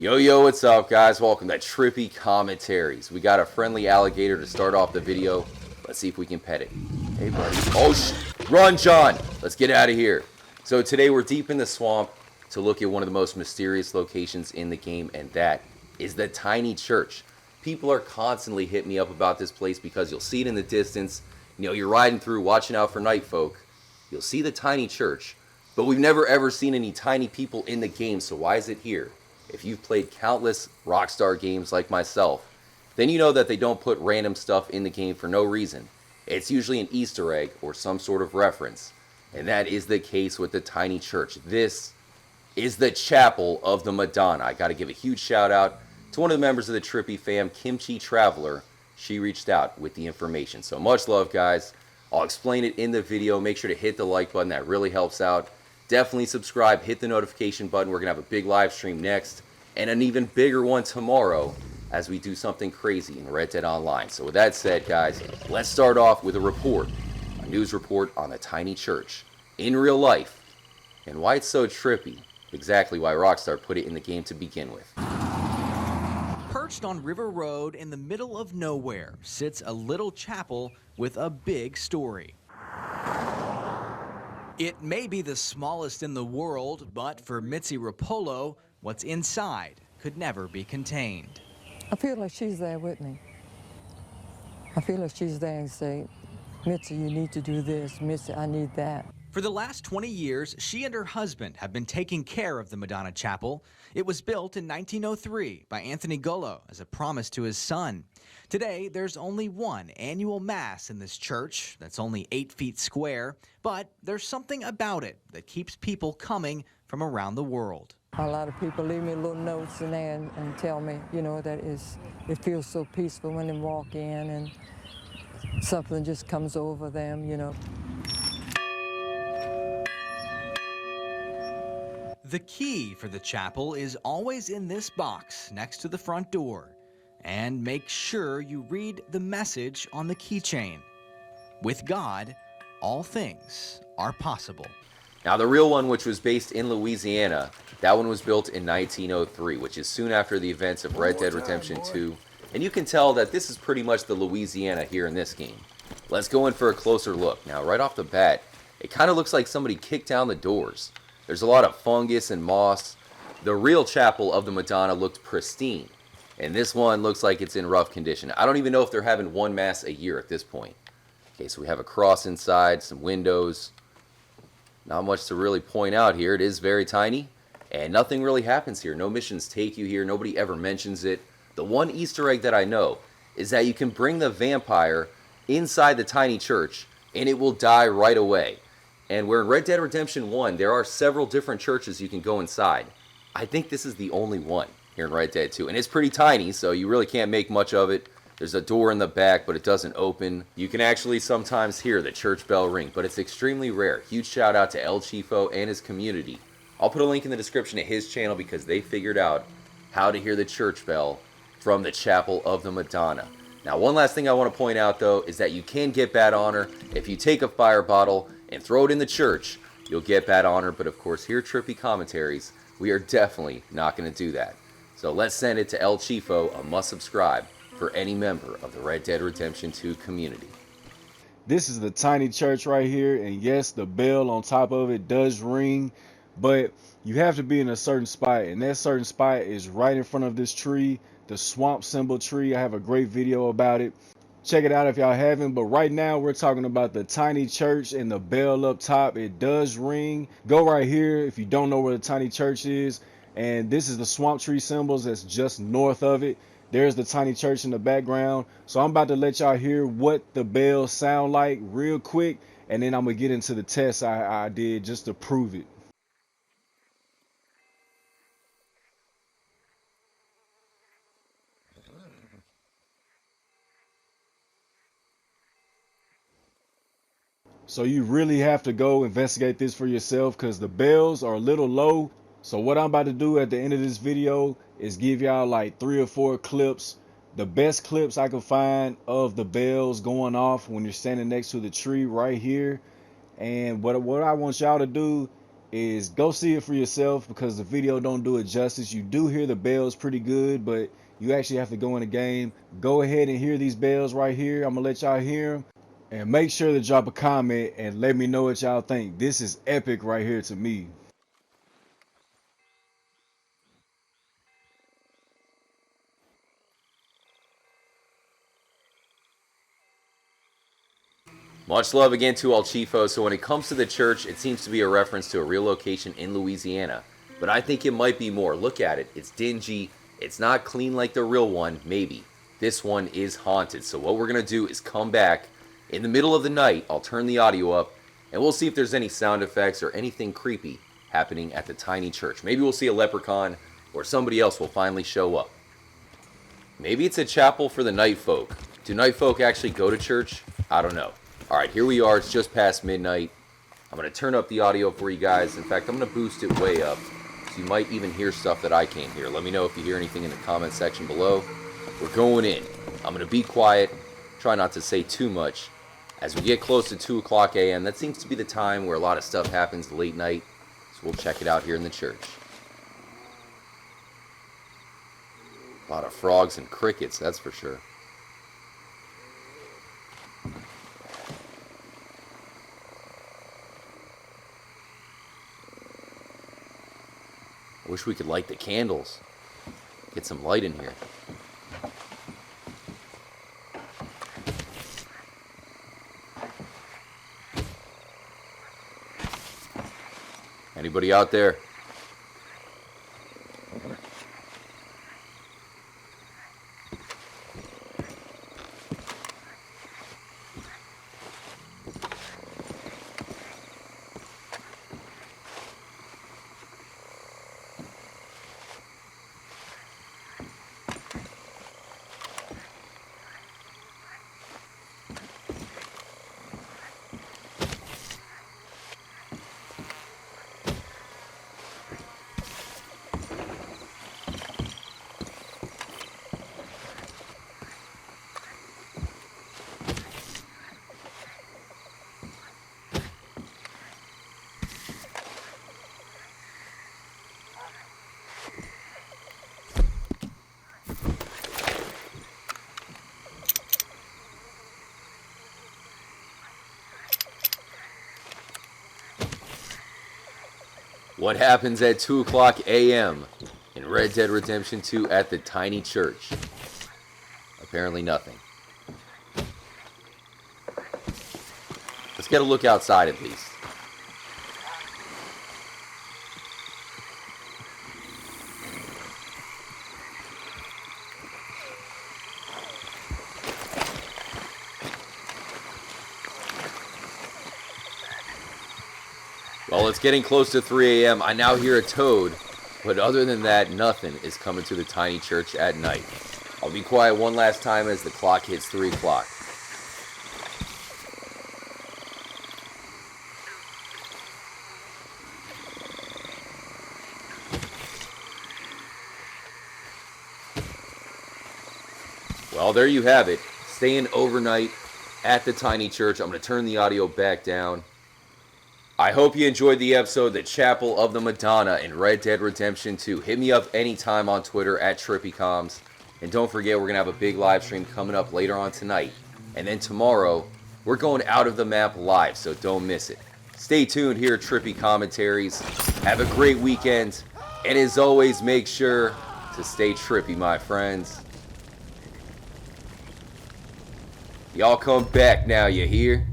Yo, what's up, guys? Welcome to Trippy Commentaries. We got a friendly alligator to start off the video. Let's see if we can pet it. Hey, buddy. Oh, run, John! Let's get out of here. So today we're deep in the swamp to look at one of the most mysterious locations in the game, and that is the Tiny Church. People are constantly hitting me up about this place because you'll see it in the distance. You know, you're riding through, watching out for night folk. You'll see the Tiny Church, but we've never ever seen any tiny people in the game, so why is it here? If you've played countless Rockstar games like myself, then you know that they don't put random stuff in the game for no reason. It's usually an Easter egg or some sort of reference. And that is the case with the Tiny Church. This is the Chapel of the Madonna. I got to give a huge shout out to one of the members of the Trippy fam, Kimchi Traveler. She reached out with the information. So much love, guys. I'll explain it in the video. Make sure to hit the like button. That really helps out. Definitely subscribe, hit the notification button. We're going to have a big live stream next and an even bigger one tomorrow as we do something crazy in Red Dead Online. So with that said, guys, let's start off with a news report on the Tiny Church in real life and why it's so trippy, exactly why Rockstar put it in the game to begin with. Perched on River Road in the middle of nowhere sits a little chapel with a big story. It may be the smallest in the world, but for Mitzi Rapolo, what's inside could never be contained. I feel like she's there with me. I feel like she's there and say, Mitzi, you need to do this. Mitzi, I need that. For the last 20 years, she and her husband have been taking care of the Madonna Chapel. It was built in 1903 by Anthony Gullo as a promise to his son. Today, there's only one annual mass in this church that's only 8 feet square, but there's something about it that keeps people coming from around the world. A lot of people leave me little notes in there and tell me, you know, that it feels so peaceful when they walk in and something just comes over them, you know. The key for the chapel is always in this box next to the front door. And make sure you read the message on the keychain. With God, all things are possible. Now the real one, which was based in Louisiana, that one was built in 1903, which is soon after the events of Red Dead Redemption 2. And you can tell that this is pretty much the Louisiana here in this game. Let's go in for a closer look. Now right off the bat, it kind of looks like somebody kicked down the doors. There's a lot of fungus and moss. The real Chapel of the Madonna looked pristine. And this one looks like it's in rough condition. I don't even know if they're having one mass a year at this point. Okay, so we have a cross inside, some windows. Not much to really point out here. It is very tiny, and nothing really happens here. No missions take you here. Nobody ever mentions it. The one Easter egg that I know is that you can bring the vampire inside the Tiny Church, and it will die right away. And where in Red Dead Redemption 1, there are several different churches you can go inside. I think this is the only one here in Red Dead 2. And it's pretty tiny, so you really can't make much of it. There's a door in the back, but it doesn't open. You can actually sometimes hear the church bell ring, but it's extremely rare. Huge shout out to El Chifo and his community. I'll put a link in the description to his channel because they figured out how to hear the church bell from the Chapel of the Madonna. Now, one last thing I want to point out, though, is that you can get bad honor. If you take a fire bottle and throw it in the church, you'll get bad honor. But, of course, here at Trippy Commentaries, we are definitely not going to do that. So let's send it to El Chifo, a must-subscribe for any member of the Red Dead Redemption 2 community. This is the Tiny Church right here, and yes, the bell on top of it does ring, but you have to be in a certain spot, and that certain spot is right in front of this tree, the swamp symbol tree. I have a great video about it. Check it out if y'all haven't, but right now we're talking about the Tiny Church and the bell up top. It does ring. Go right here if you don't know where the Tiny Church is, and this is the swamp tree symbols that's just north of it. There's the Tiny Church in the background. So I'm about to let y'all hear what the bells sound like real quick, and then I'm gonna get into the test I did just to prove it. So you really have to go investigate this for yourself because the bells are a little low. So what I'm about to do at the end of this video is give y'all like 3 or 4 clips, the best clips I could find of the bells going off when you're standing next to the tree right here. And what I want y'all to do is go see it for yourself because the video don't do it justice. You do hear the bells pretty good, but you actually have to go in the game. Go ahead and hear these bells right here. I'm gonna let y'all hear them, and make sure to drop a comment and let me know what y'all think. This is epic right here to me. Much love again to El Chifo. So when it comes to the church, it seems to be a reference to a real location in Louisiana. But I think it might be more. Look at it. It's dingy. It's not clean like the real one, maybe. This one is haunted. So what we're going to do is come back in the middle of the night. I'll turn the audio up, and we'll see if there's any sound effects or anything creepy happening at the tiny church. Maybe we'll see a leprechaun, or somebody else will finally show up. Maybe it's a chapel for the night folk. Do night folk actually go to church? I don't know. Alright, here we are. It's just past midnight. I'm going to turn up the audio for you guys. In fact, I'm going to boost it way up, so you might even hear stuff that I can't hear. Let me know if you hear anything in the comment section below. We're going in. I'm going to be quiet. Try not to say too much. As we get close to 2 o'clock a.m., that seems to be the time where a lot of stuff happens late night. So we'll check it out here in the church. A lot of frogs and crickets, that's for sure. I wish we could light the candles. Get some light in here. Anybody out there? What happens at 2 o'clock a.m. in Red Dead Redemption 2 at the tiny church? Apparently nothing. Let's get a look outside at least. Well, it's getting close to 3 a.m. I now hear a toad, but other than that, nothing is coming to the tiny church at night. I'll be quiet one last time as the clock hits 3 o'clock. Well, there you have it. Staying overnight at the tiny church. I'm going to turn the audio back down. I hope you enjoyed the episode, The Chapel of the Madonna in Red Dead Redemption 2. Hit me up anytime on Twitter at TrippyComs. And don't forget, we're going to have a big live stream coming up later on tonight. And then tomorrow, we're going out of the map live, so don't miss it. Stay tuned here at Trippy Commentaries. Have a great weekend. And as always, make sure to stay trippy, my friends. Y'all come back now, you hear?